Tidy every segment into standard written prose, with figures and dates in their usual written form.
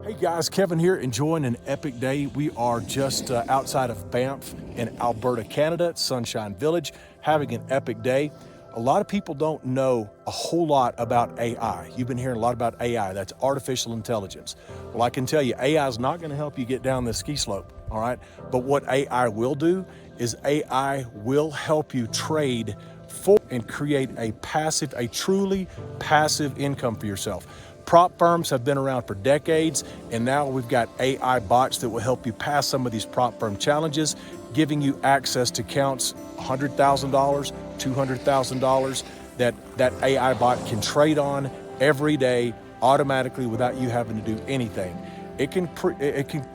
Hey guys, Kevin here, enjoying an epic day. We are just outside of Banff in Alberta, Canada, at Sunshine Village, having an epic day. A lot of people don't know a whole lot about AI. You've been hearing a lot about AI, that's artificial intelligence. Well, I can tell you, AI is not going to help you get down this ski slope, all right? But what AI will do is AI will help you trade for and create a truly passive income for yourself. Prop firms have been around for decades, and now we've got AI bots that will help you pass some of these prop firm challenges, giving you access to accounts $100,000, $200,000 that AI bot can trade on every day automatically without you having to do anything. It can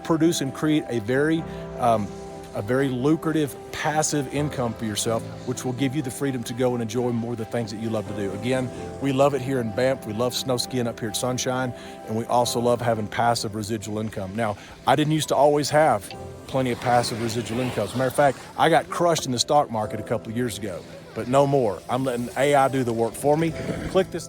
produce and create a very lucrative passive income for yourself, which will give you the freedom to go and enjoy more of the things that you love to do. Again, we love it here in Banff. We love snow skiing up here at Sunshine, and we also love having passive residual income. Now, I didn't used to always have plenty of passive residual income. As a matter of fact, I got crushed in the stock market a couple of years ago, but no more. I'm letting AI do the work for me. Click this.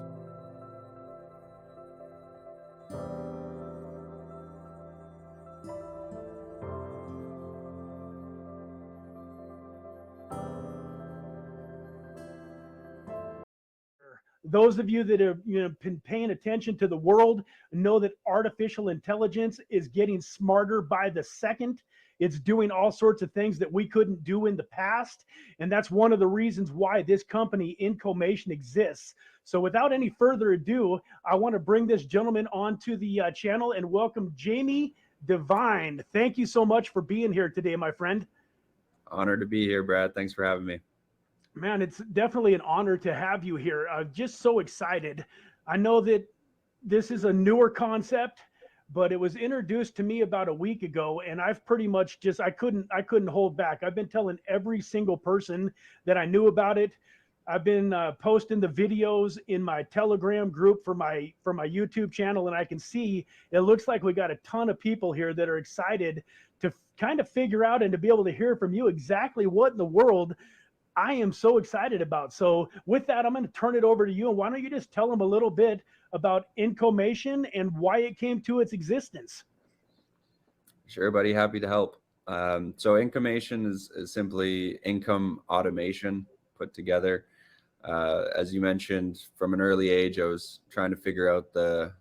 Those of you that have been paying attention to the world know that artificial intelligence is getting smarter by the second. It's doing all sorts of things that we couldn't do in the past. And that's one of the reasons why this company, Incomation, exists. So without any further ado, I want to bring this gentleman onto the channel and welcome Jamie Devine. Thank you so much for being here today, my friend. Honored to be here, Brad. Thanks for having me. Man, it's definitely an honor to have you here. I'm just so excited. I know that this is a newer concept, but it was introduced to me about a week ago, and I've pretty much just I couldn't hold back. I've been telling every single person that I knew about it. I've been posting the videos in my Telegram group for my YouTube channel, and I can see it looks like we got a ton of people here that are excited to kind of figure out and to be able to hear from you exactly what in the world I am so excited about. So with that, I'm going to turn it over to you. And why don't you just tell them a little bit about Incomation and why it came to its existence? Sure, buddy. Happy to help. So Incomation is simply income automation put together. As you mentioned, from an early age, I was trying to figure out the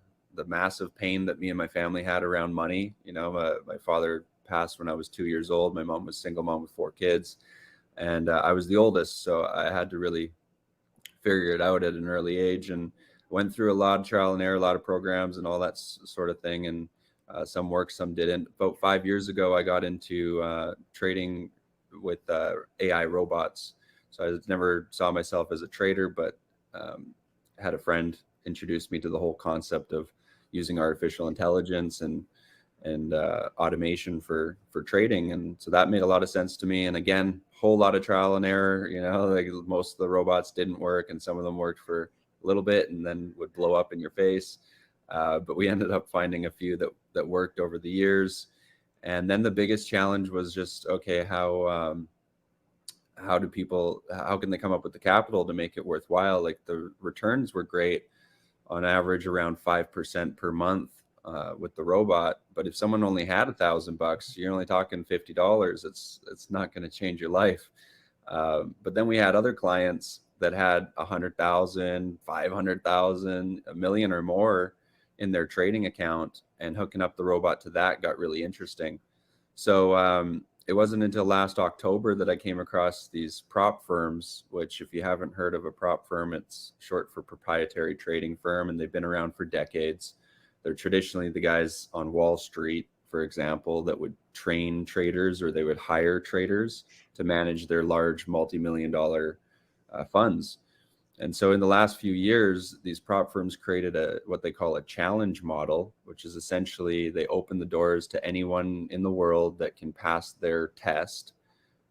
massive pain that me and my family had around money. You know, my father passed when I was 2 years old. My mom was a single mom with 4 kids. And I was the oldest, so I had to really figure it out at an early age, and went through a lot of trial and error, a lot of programs and all that sort of thing. And some worked, some didn't. About 5 years ago, I got into trading with AI robots. So I never saw myself as a trader, but had a friend introduce me to the whole concept of using artificial intelligence and automation for trading. And so that made a lot of sense to me. And again, whole lot of trial and error, you know, like most of the robots didn't work, and some of them worked for a little bit and then would blow up in your face. But we ended up finding a few that worked over the years. And then the biggest challenge was just, okay, how can they come up with the capital to make it worthwhile? Like the returns were great, on average around 5% per month with the robot. But if someone only had $1,000, you're only talking $50. It's not going to change your life. But then we had other clients that had 100,000, 500,000, a million or more in their trading account, and hooking up the robot to that got really interesting. So it wasn't until last October that I came across these prop firms, which, if you haven't heard of a prop firm, it's short for proprietary trading firm, and they've been around for decades. They're traditionally the guys on Wall Street, for example, that would train traders, or they would hire traders to manage their large multi-million-dollar funds. And so in the last few years, these prop firms created what they call a challenge model, which is essentially they open the doors to anyone in the world that can pass their test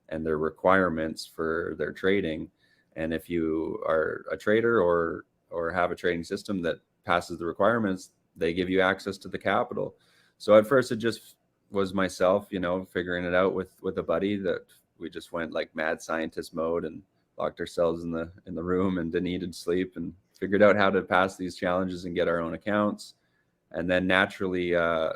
and their requirements for their trading. And if you are a trader or have a trading system that passes the requirements, they give you access to the capital. So at first it just was myself, you know, figuring it out with a buddy, that we just went like mad scientist mode and locked ourselves in the room and didn't eat and sleep, and figured out how to pass these challenges and get our own accounts. And then naturally, a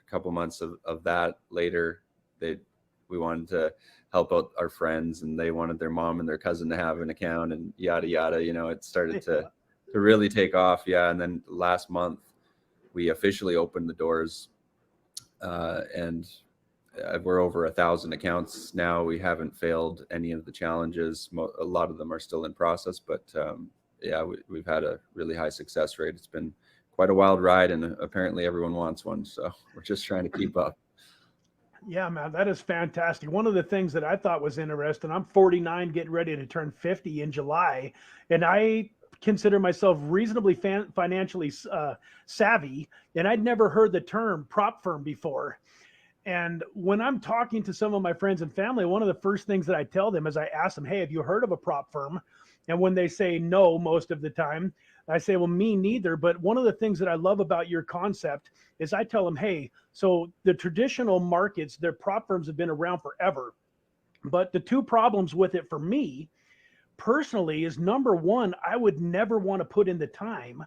couple months of that later, we wanted to help out our friends, and they wanted their mom and their cousin to have an account, and yada yada. It started to really take off. Yeah. And then last month we officially opened the doors, and we're over 1,000 accounts now. We haven't failed any of the challenges. A lot of them are still in process, but yeah, we've had a really high success rate. It's been quite a wild ride, and apparently everyone wants one. So we're just trying to keep up. Yeah, man, that is fantastic. One of the things that I thought was interesting, I'm 49, getting ready to turn 50 in July, and I consider myself reasonably financially savvy, and I'd never heard the term prop firm before. And when I'm talking to some of my friends and family, one of the first things that I tell them is I ask them, hey, have you heard of a prop firm? And when they say no, most of the time, I say, well, me neither. But one of the things that I love about your concept is I tell them, hey, so the traditional markets, their prop firms have been around forever. But the two problems with it for me personally is, number one, I would never want to put in the time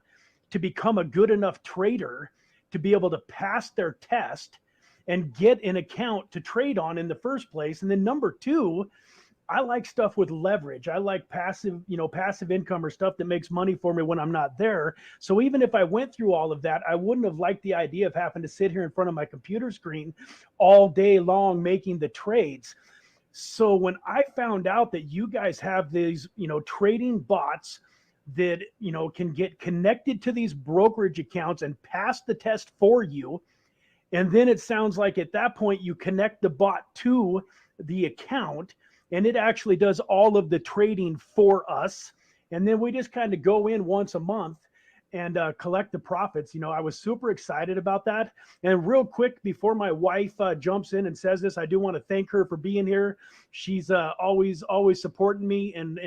to become a good enough trader to be able to pass their test and get an account to trade on in the first place. And then number two, I like stuff with leverage. I like passive income or stuff that makes money for me when I'm not there. So even if I went through all of that, I wouldn't have liked the idea of having to sit here in front of my computer screen all day long making the trades. So when I found out that you guys have these, trading bots that, can get connected to these brokerage accounts and pass the test for you, and then it sounds like at that point you connect the bot to the account and it actually does all of the trading for us. And then we just kind of go in once a month and collect the profits. I was super excited about that. And real quick, before my wife jumps in and says this, I do want to thank her for being here. She's always supporting me and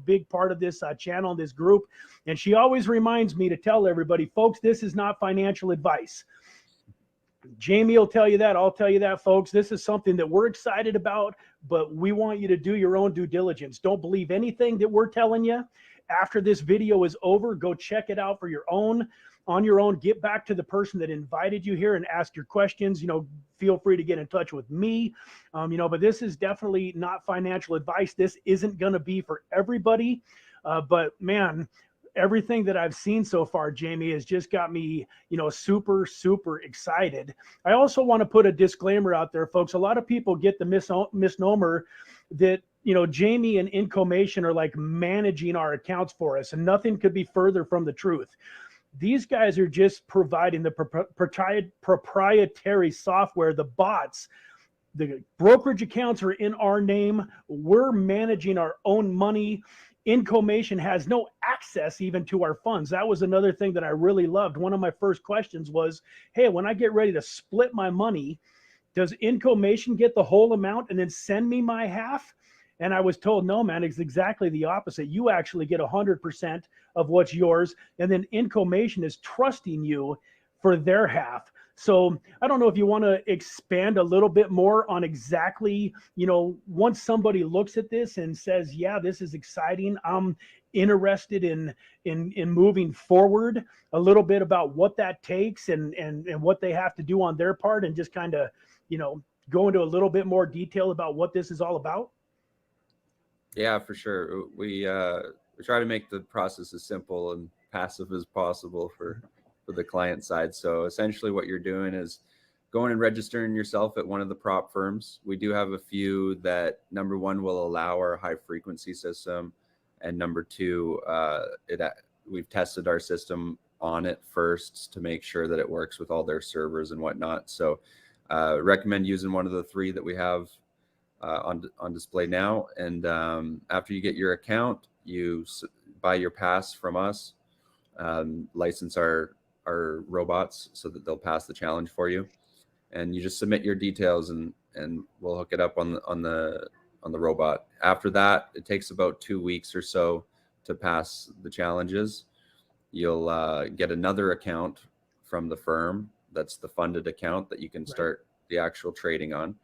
big part of this channel, this group. And she always reminds me to tell everybody, folks, this is not financial advice. Jamie will tell you that. I'll tell you that, folks. This is something that we're excited about, but we want you to do your own due diligence. Don't believe anything that we're telling you. After this video is over, go check it out on your own. Get back to the person that invited you here and ask your questions. Feel free to get in touch with me. But this is definitely not financial advice. This isn't going to be for everybody. But man, everything that I've seen so far, Jamie, has just got me, super, super excited. I also want to put a disclaimer out there, folks. A lot of people get the misnomer that, Jamie and Incomation are like managing our accounts for us, and nothing could be further from the truth. These guys are just providing the proprietary software, the bots. The brokerage accounts are in our name. We're managing our own money. Incomation has no access even to our funds. That was another thing that I really loved. One of my first questions was, hey, when I get ready to split my money, does Incomation get the whole amount and then send me my half? And I was told, no, man, it's exactly the opposite. You actually get 100% of what's yours. And then Incomation is trusting you for their half. So I don't know if you want to expand a little bit more on exactly, once somebody looks at this and says, yeah, this is exciting, I'm interested in moving forward, a little bit about what that takes and what they have to do on their part, and just kind of, go into a little bit more detail about what this is all about. Yeah, for sure. We try to make the process as simple and passive as possible for the client side. So essentially what you're doing is going and registering yourself at one of the prop firms. We do have a few that, number one, will allow our high frequency system. And number two, we've tested our system on it first to make sure that it works with all their servers and whatnot. So recommend using one of the three that we have on display now. And after you get your account, you buy your pass from us, license our robots so that they'll pass the challenge for you, and you just submit your details and we'll hook it up on the robot. After that, it takes about 2 weeks or so to pass the challenges. You'll get another account from the firm. That's the funded account that you can start the actual trading on.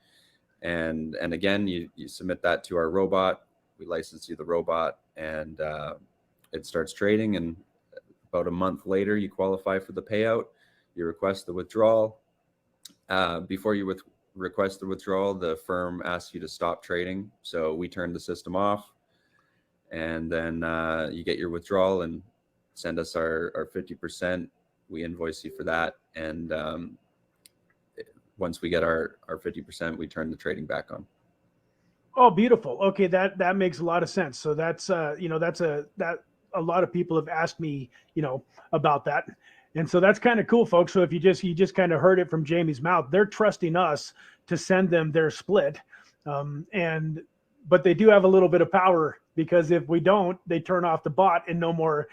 And again, you submit that to our robot. We license you the robot, and it starts trading. And about a month later, you qualify for the payout. You request the withdrawal. Before you request the withdrawal, the firm asks you to stop trading. So we turn the system off, and then you get your withdrawal and send us our 50%. We invoice you for that. And once we get our 50%, we turn the trading back on. Oh, beautiful. Okay, that makes a lot of sense. So that's that a lot of people have asked me, about that. And so that's kind of cool, folks. So if you just kind of heard it from Jamie's mouth, they're trusting us to send them their split. And but they do have a little bit of power, because if we don't, they turn off the bot and no more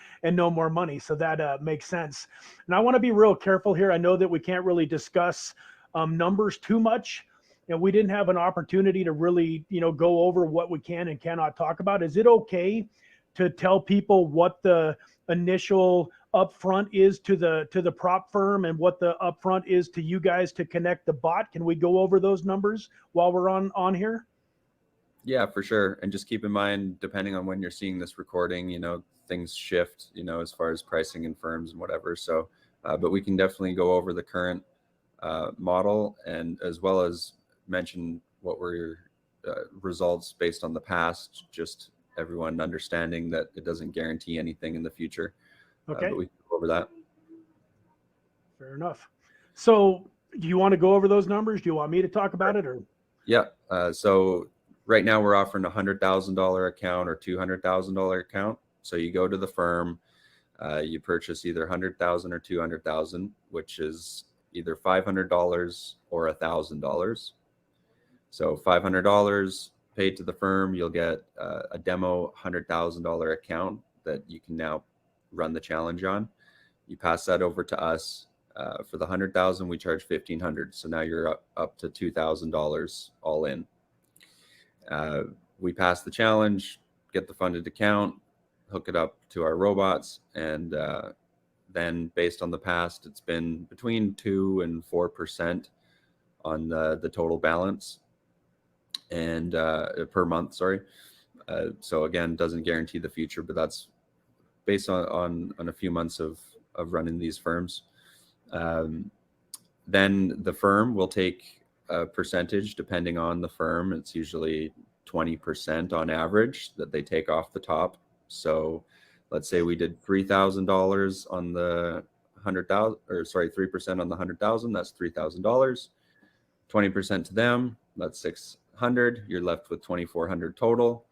money. So that makes sense. And I want to be real careful here. I know that we can't really discuss numbers too much. We didn't have an opportunity to really, go over what we can and cannot talk about. Is it okay to tell people what the initial upfront is to the prop firm and what the upfront is to you guys to connect the bot? Can we go over those numbers while we're on here? Yeah, for sure. And just keep in mind, depending on when you're seeing this recording, things shift, as far as pricing and firms and whatever. So, but we can definitely go over the current model, and as well as mention what were your results based on the past, just everyone understanding that it doesn't guarantee anything in the future. Okay. But we can go over that. Fair enough. So do you want to go over those numbers? Do you want me to talk about it, or? Yeah. So right now we're offering a $100,000 account or $200,000 account. So you go to the firm, you purchase either 100,000 or 200,000, which is either $500 or $1,000. So $500 paid to the firm, you'll get a demo $100,000 account that you can now run the challenge on. You pass that over to us. For the 100,000, we charge $1,500. So now you're up to $2,000 all in. We pass the challenge, get the funded account, hook it up to our robots, and then based on the past, it's been between 2 and 4% on the total balance, and per month, sorry. So again, doesn't guarantee the future, but that's based on a few months of running these firms. Then the firm will take a percentage depending on the firm. It's usually 20% on average that they take off the top. So let's say we did $3,000 on the 100,000, or sorry, 3% on the 100,000. That's $3,000. 20% to them, that's 600. You're left with 2,400 total,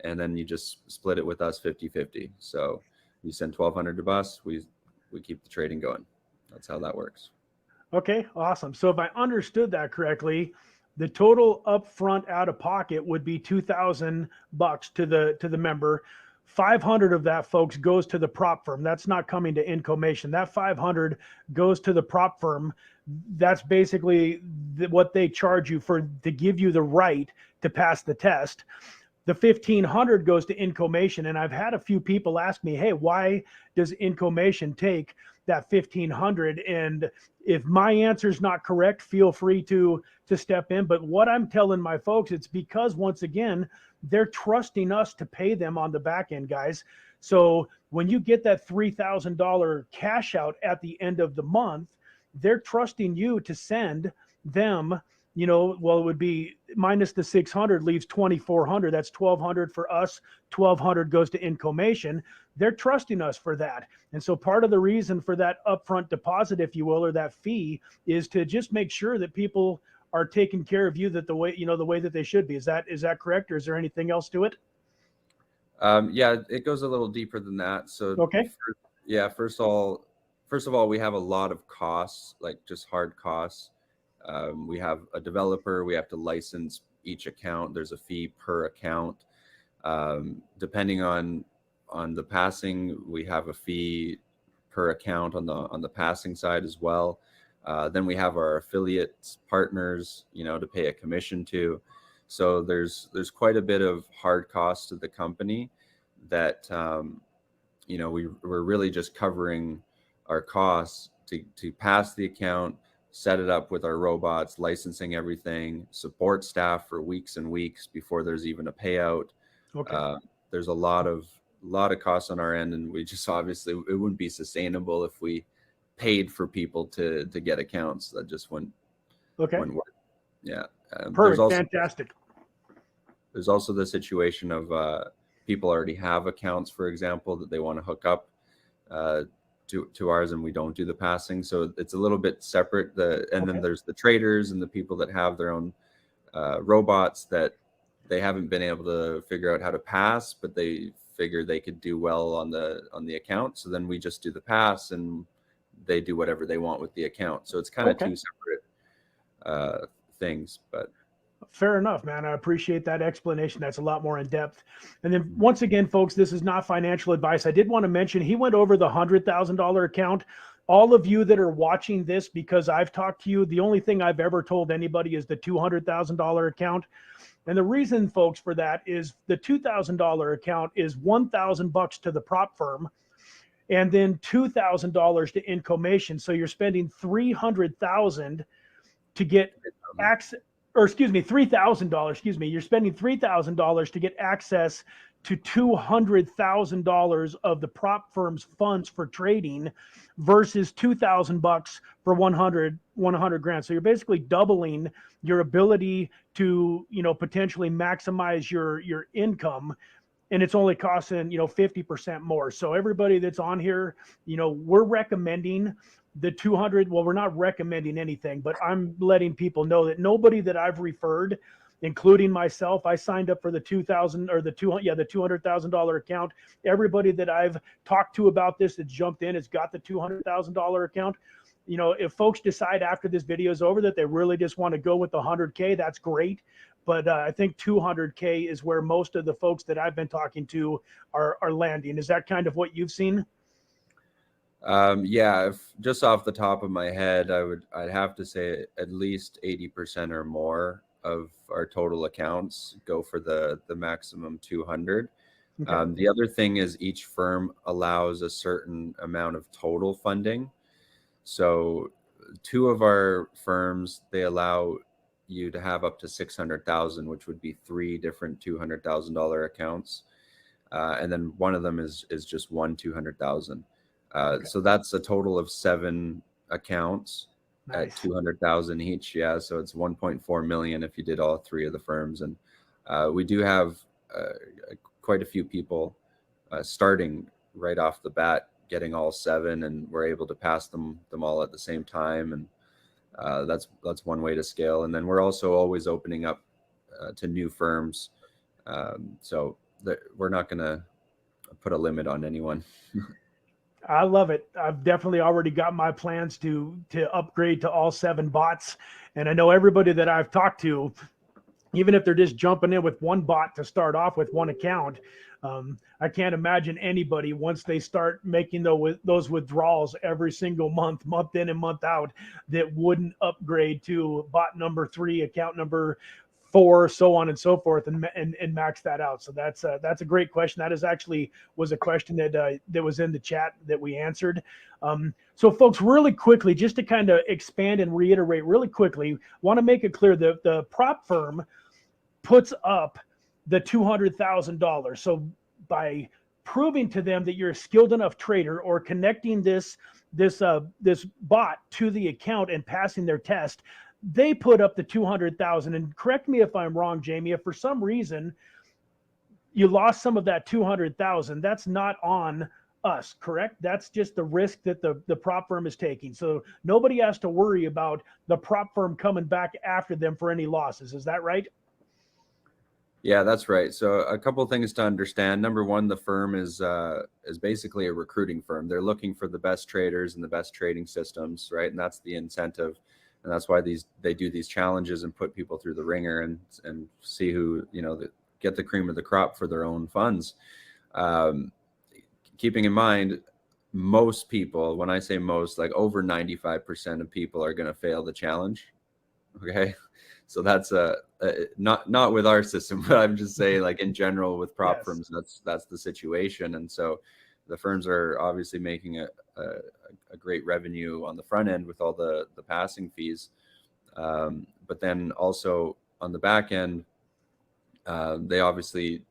and then you just split it with us 50-50. So you send 1,200 to us, we keep the trading going. That's how that works. Okay, awesome. So if I understood that correctly, the total upfront out of pocket would be $2,000 to the member. 500 of that, folks, goes to the prop firm. That's not coming to Incomation. That 500 goes to the prop firm. That's basically what they charge you for, to give you the right to pass the test. The 1,500 goes to Incomation, and I've had a few people ask me, "Hey, why does Incomation take that 1,500?" And if my answer is not correct, feel free to step in. But what I'm telling my folks, it's because, once again, they're trusting us to pay them on the back end, guys. So when you get that $3,000 cash out at the end of the month, they're trusting you to send them, well, it would be minus the 600 leaves 2,400. That's 1,200 for us. 1,200 goes to Incomation. They're trusting us for that. And so part of the reason for that upfront deposit, if you will, or that fee, is to just make sure that people are taking care of you the way that they should be. Is that correct? Or is there anything else to it? Yeah, it goes a little deeper than that. So okay. First of all, we have a lot of costs, like just hard costs. We have a developer, we have to license each account. There's a fee per account. Depending on the passing, we have a fee per account on the passing side as well. Then we have our affiliates partners, to pay a commission to. So there's quite a bit of hard costs to the company that, we're really just covering our costs to pass the account, set it up with our robots, licensing everything, support staff for weeks and weeks before there's even a payout. Okay. There's a lot of costs on our end, and we just, obviously, it wouldn't be sustainable if we paid for people to get accounts. That just wouldn't work. Yeah. Perfect. Fantastic. There's also the situation of people already have accounts, for example, that they want to hook up to ours, and we don't do the passing. So it's a little bit separate. Then there's the traders and the people that have their own robots that they haven't been able to figure out how to pass, but they figure they could do well on the account. So then we just do the pass, and they do whatever they want with the account. So it's kind of two separate things, but. Fair enough, man. I appreciate that explanation. That's a lot more in depth. And then once again, folks, this is not financial advice. I did want to mention he went over the $100,000 account. All of you that are watching this, because I've talked to you, the only thing I've ever told anybody is the $200,000 account. And the reason, folks, for that is the $2,000 account is $1,000 to the prop firm, and then $2,000 to Incomation. So you're spending $300,000 to get access. Or excuse me, $3,000, excuse me, you're spending $3,000 to get access to $200,000 of the prop firm's funds for trading versus $2,000 for 100 grand. So you're basically doubling your ability to, potentially maximize your income. And it's only costing, 50% more. So everybody that's on here, we're recommending the 200. Well, we're not recommending anything, but I'm letting people know that nobody that I've referred, including myself, I signed up for the $200,000 account. Everybody that I've talked to about this that jumped in has got the $200,000 account. If folks decide after this video is over that they really just want to go with the 100K, that's great. But I think 200K is where most of the folks that I've been talking to are landing. Is that kind of what you've seen? Yeah, if just off the top of my head, I'd have to say at least 80% or more of our total accounts go for the maximum 200. Okay. The other thing is each firm allows a certain amount of total funding. So 2 of our firms, they allow you to have up to 600,000, which would be 3 different $200,000 accounts. And then one of them is just one 200,000. So that's a total of 7 accounts. Nice. At 200,000 each. Yeah. So it's 1.4 million if you did all 3 of the firms. And we do have quite a few people starting right off the bat, getting all 7, and we're able to pass them all at the same time. And that's one way to scale. And then we're also always opening up to new firms. So we're not going to put a limit on anyone. I love it. I've definitely already got my plans to upgrade to all 7 bots. And I know everybody that I've talked to, even if they're just jumping in with one bot to start off with one account, I can't imagine anybody, once they start making those withdrawals every single month in and month out, that wouldn't upgrade to bot number 3, account number 4, so on and so forth, and max that out. So that's a great question. That was a question that was in the chat that we answered. So folks, really quickly, just to kind of expand and reiterate really quickly, want to make it clear that the prop firm puts up the $200,000. So by proving to them that you're a skilled enough trader, or connecting this bot to the account and passing their test, they put up the 200,000. And correct me if I'm wrong, Jamie, if for some reason you lost some of that 200,000, that's not on us, correct? That's just the risk that the prop firm is taking. So nobody has to worry about the prop firm coming back after them for any losses. Is that right? Yeah, that's right. So a couple of things to understand. Number one, the firm is basically a recruiting firm. They're looking for the best traders and the best trading systems, right? And that's the incentive. And that's why they do these challenges and put people through the ringer and see who, get the cream of the crop for their own funds. Keeping in mind, most people, when I say most, like over 95% of people are going to fail the challenge. Okay. So that's not with our system, but I'm just saying, like, in general with prop firms, that's the situation. And so the firms are obviously making a great revenue on the front end with all the passing fees. But then also on the back end, they obviously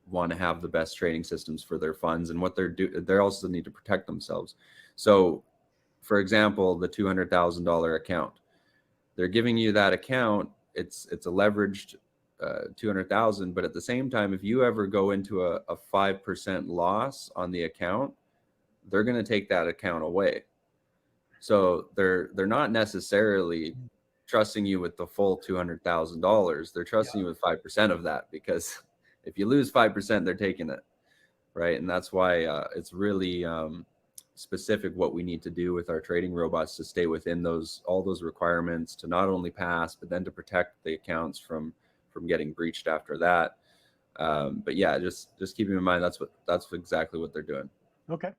want to have the best trading systems for their funds, and what they also need to protect themselves. So for example, the $200,000 account, they're giving you that account. It's a leveraged 200,000, but at the same time, if you ever go into a 5% loss on the account, they're going to take that account away. So they're not necessarily trusting you with the full $200,000. They're trusting you with 5% of that, because if you lose 5%, they're taking it, right? And that's why it's really specific what we need to do with our trading robots to stay within all those requirements, to not only pass, but then to protect the accounts from getting breached after that. But yeah, just keeping in mind that's exactly what they're doing. Okay.